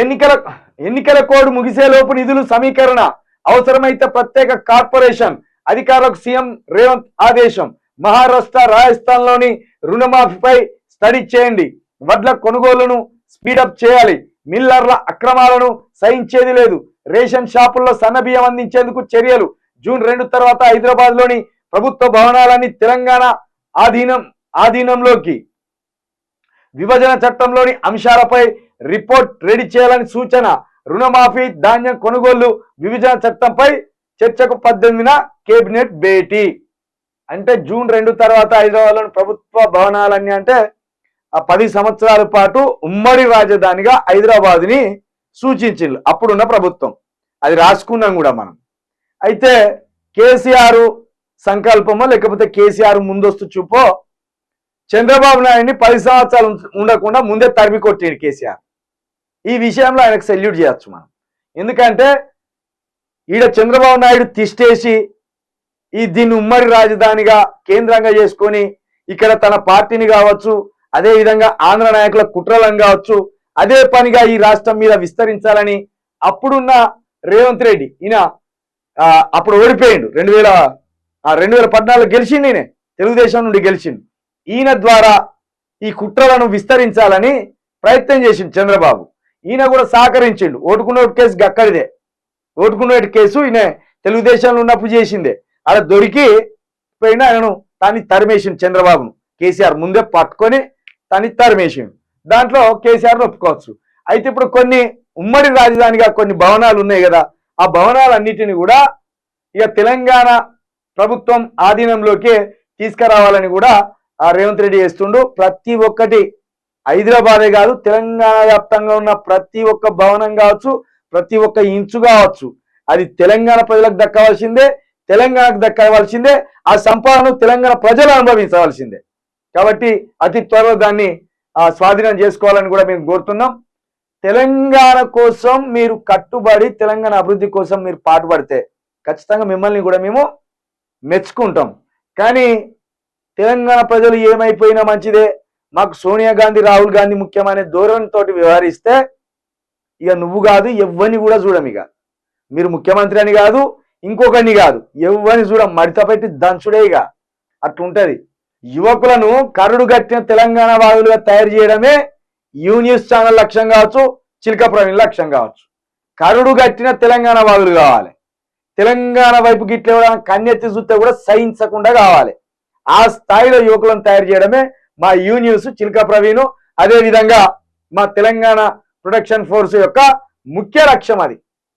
ఎన్నికల ఎన్నికల కోడ్ ముగిసేలోపు నిధులు సమీకరణ, అవసరమైతే ప్రత్యేక కార్పొరేషన్, అధికారులకు సీఎం రేవంత్ ఆదేశం. మహారాష్ట్ర, రాజస్థాన్లోని రుణమాఫీపై స్టడీ చేయండి. వడ్ల కొనుగోలును స్పీడప్ చేయాలి. మిల్లర్ల అక్రమాలను సహించేది లేదు. రేషన్ షాపుల్లో సన్నబియ్యం అందించేందుకు చర్యలు. జూన్ 2 తర్వాత హైదరాబాద్లోని ప్రభుత్వ భవనాలన్నీ తెలంగాణ ఆధీనంలోకి. విభజన చట్టంలోని అంశాలపై రిపోర్ట్ రెడీ చేయాలని సూచన. రుణమాఫీ, ధాన్యం కొనుగోలు, విభజన చట్టంపై చర్చకు 18న కేబినెట్ భేటీ. అంటే జూన్ 2 తర్వాత హైదరాబాద్లోని ప్రభుత్వ భవనాలన్నీ అంటే ఆ 10 సంవత్సరాల పాటు ఉమ్మడి రాజధానిగా హైదరాబాద్ని సూచించింది అప్పుడున్న ప్రభుత్వం. అది రాసుకున్నాం కూడా మనం. అయితే కేసీఆర్ సంకల్పమో లేకపోతే కేసీఆర్ ముందస్తు చూపో చంద్రబాబు నాయుడిని 10 సంవత్సరాలు ఉండకుండా ముందే తరిమి కొట్టిండు కేసీఆర్. ఈ విషయంలో ఆయనకు సెల్యూట్ చేయొచ్చు మనం. ఎందుకంటే ఈడ చంద్రబాబు నాయుడు తిష్టేసి దీన్ని ఉమ్మడి రాజధానిగా కేంద్రంగా చేసుకొని ఇక్కడ తన పార్టీని కావచ్చు, అదేవిధంగా ఆంధ్ర నాయకుల కుట్రలను కావచ్చు, అదే పనిగా ఈ రాష్ట్రం మీద విస్తరించాలని అప్పుడున్న రేవంత్ రెడ్డి ఈయన అప్పుడు ఓడిపోయిండు. 2014 గెలిచిండు. ఈయన తెలుగుదేశం నుండి గెలిచిండు. ఈయన ద్వారా ఈ కుట్రలను విస్తరించాలని ప్రయత్నం చేసిండు చంద్రబాబు. ఈయన కూడా సహకరించిండు. ఓటుకున్నోటు కేసు గక్కడిదే. ఓటుకున్నోటు కేసు ఈయన తెలుగుదేశంలో ఉన్నప్పుడు చేసిందే. అలా దొరికి పోయినా ఆయనను తాన్ని తరిమేసిండు చంద్రబాబును. కేసీఆర్ ముందే పట్టుకొని తాన్ని తరిమేసిండు. దాంట్లో కేసీఆర్ను ఒప్పుకోవచ్చు. అయితే ఇప్పుడు కొన్ని ఉమ్మడి రాజధానిగా కొన్ని భవనాలు ఉన్నాయి కదా, ఆ భవనాలన్నిటిని కూడా ఇక తెలంగాణ ప్రభుత్వం ఆధీనంలోకి తీసుకురావాలని కూడా రేవంత్ రెడ్డి చేస్తుండు. ప్రతి ఒక్కటి హైదరాబాదే కాదు, తెలంగాణ వ్యాప్తంగా ఉన్న ప్రతి ఒక్క భవనం కావచ్చు, ప్రతి ఒక్క ఇంచు కావచ్చు, అది తెలంగాణ ప్రజలకు దక్కవలసిందే, తెలంగాణకు దక్కవలసిందే. ఆ సంపాదన తెలంగాణ ప్రజలు అనుభవించవలసిందే. కాబట్టి అతి త్వరలో దాన్ని స్వాధీనం చేసుకోవాలని కూడా మేము కోరుతున్నాం. తెలంగాణ కోసం మీరు కట్టుబడి తెలంగాణ అభివృద్ధి కోసం మీరు పాటుపడితే ఖచ్చితంగా మిమ్మల్ని కూడా మేము మెచ్చుకుంటాం. కానీ తెలంగాణ ప్రజలు ఏమైపోయినా మంచిదే, మాకు సోనియా గాంధీ, రాహుల్ గాంధీ ముఖ్యమైన ధోరణితో వ్యవహరిస్తే ఇక నువ్వు కాదు ఎవ్వరిని కూడా చూడం. ఇక మీరు ముఖ్యమంత్రి అని కాదు, ఇంకొకరిని కాదు, ఎవ్వరిని చూడం, మడిత పెట్టి దంచుడే. ఇక అట్లుంటది. యువకులను కరుడు గట్టిన తెలంగాణ వాదులుగా తయారు చేయడమే యూ న్యూస్ ఛానల్ లక్ష్యం కావచ్చు, చిలక ప్రవీణ్ లక్ష్యం కావచ్చు. కరుడు గట్టిన తెలంగాణ వాదులు కావాలి. తెలంగాణ వైపు గిట్ల కన్నెత్తి చూస్తే కూడా సహించకుండా కావాలి. ఆ స్థాయిలో యువకులను తయారు చేయడమే మా యూ న్యూస్, చిలక ప్రవీణ్, అదేవిధంగా మా తెలంగాణ ప్రొడక్షన్ ఫోర్స్ యొక్క ముఖ్య లక్ష్యం అది.